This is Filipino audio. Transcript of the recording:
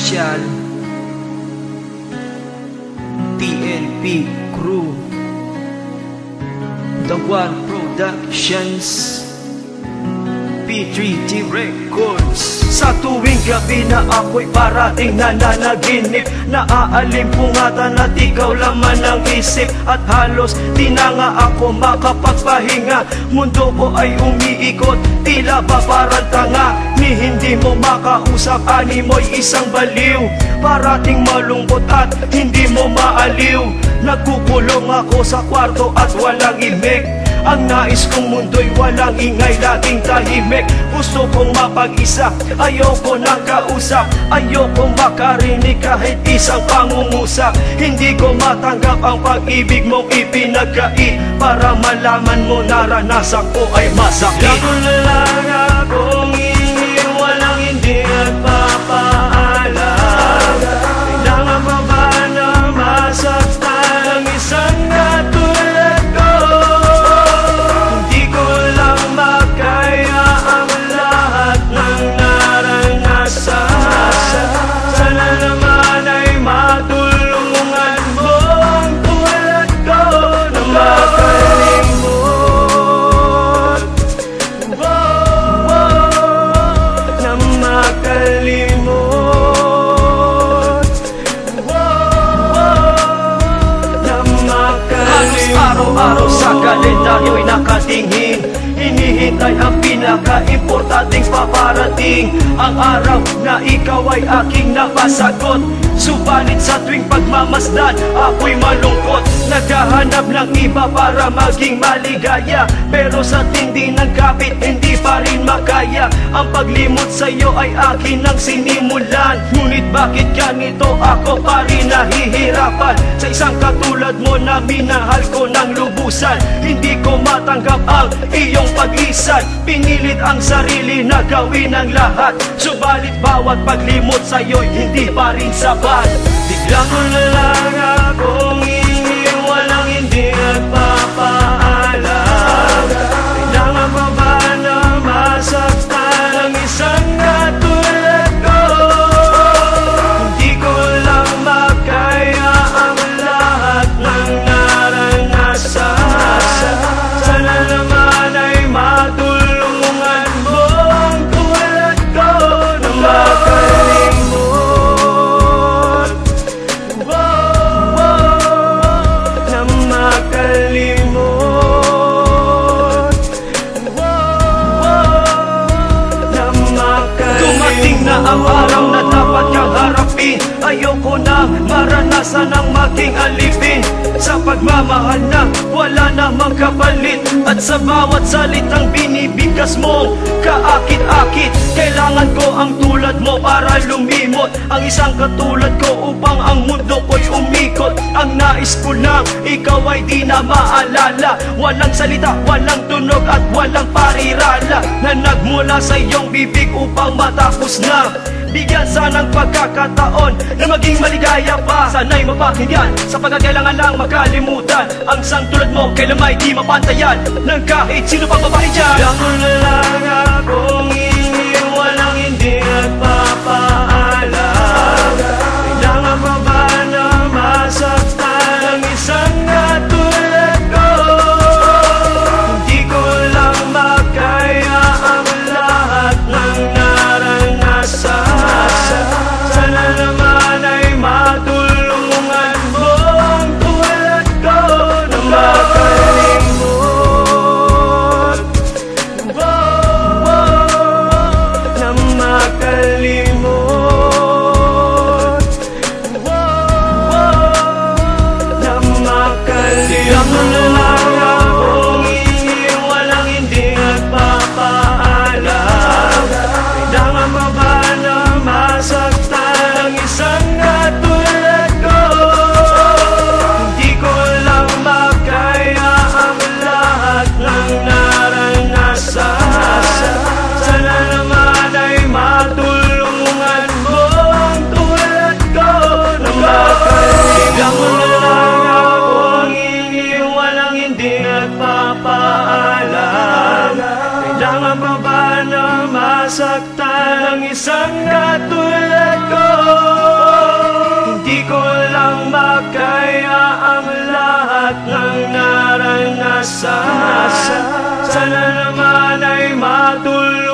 Official TNP Crew, The One Productions, P3T Records. Sa tuwing gabi na ako'y parating nananaginip, naaaalimpungatan at ikaw laman ng isip. At halos di na nga ako makapagpahinga, mundo ko ay umiikot, tila ba parang tanga. Ni hindi mo makausap, animo'y isang baliw, parating malungkot at hindi mo maaliw. Nagkukulong ako sa kwarto at walang imik, ang nais kong mundo'y walang ingay, laging tahimik. Gusto kong mapag-isa, ayoko nang kausap, ayoko makarinig kahit isang pangungusap. Hindi ko matanggap ang pag-ibig mong ipinagkait, para malaman mo naranasan ko ay masakit. Ako na lang akong iiwan, walang hindi nagpapaalam. Kailangan pa ba na masaktan ang isang katulad ko? Hindi ko lang makaya ang lahat ng naranasan. Sana naman ay matulungan mo ang tulad ko na makalimot, na makalimot, na makalimot. Araw-araw sa kalendaryo'y nakatingin, hinihintay ang pinaka-importanting paparating, ang araw na ikaw ay aking napasagot. Subalit sa tuwing pagmamasdan, ako'y malungkot, naghahanap ng iba para maging maligaya. Pero sa tindi ng kapit, hindi pa rin makaya. Ang paglimot sa'yo ay akin ang sinimulan, ngunit bakit ganito ako pa rin nahihirapan? Sa isang katulad mo na minahal ko ng lubusan, hindi ko matanggap ang iyong pag-isan. Pinilit ang sarili na gawin ang lahat, subalit bawat paglimot sa'yo'y hindi pa rin sapat. Bigla mo na lang akong iiwan, walang hindi nagpapaalam. Kailangan pa ba na masaktan ang isang katulad ko? Hindi ko lang makaya ang lahat ng naranasan. Sana naman ay matulungan mo ang tulad ko na makalimot, na makalimot, na makalimot. Dumating na ang araw na dapat kang harapin, ayoko na maranasan ang maging alipin. Sa pagmamahal na wala namang kapalit, at sa bawat salitang binibigkas mo kaakit-akit, kailangan ko ang tulad mo para lumimot, ang isang katulad ko upang ang mundo ko'y umikot. Ang nais ko lang, ikaw ay di na maalala, walang salita, walang tunog at walang parirala, na nagmula sa iyong bibig upang matapos na. Bigyan sanang pagkakataon na maging maligaya pa, sana'y mapakinggan, sa pagkakailangan lang makalimutan. Ang isang tulad mo kailan may di mapantayan ng kahit sino pang babae dyan. Bigyan mo na lang akong iiwan, walang hindi nagpapaalam. Kailangan pa ba na masaktan ang isang katulad ko? Hindi ko lang makaya ang lahat ng naranasan. Sana naman ay matulungan mo ang tulad ko na makalimot, na makalimot, na makalimot. Bigyan mo na lang akong iiwan, walang hindi nagpapaalam. Kailangan pa ba na masaktan ang isang katulad ko? Hindi ko lang makaya ang lahat ng naranasan. Sana naman ay matulungan mo ang tulad ko na makalimot. Bigyan mo na lang akong iiwan, walang hindi nagpapaalam. Kailangan pa ba na masaktan ang isang katulad ko. Hindi ko lang makaya ang lahat ng naranasan. Sana naman ay matulungan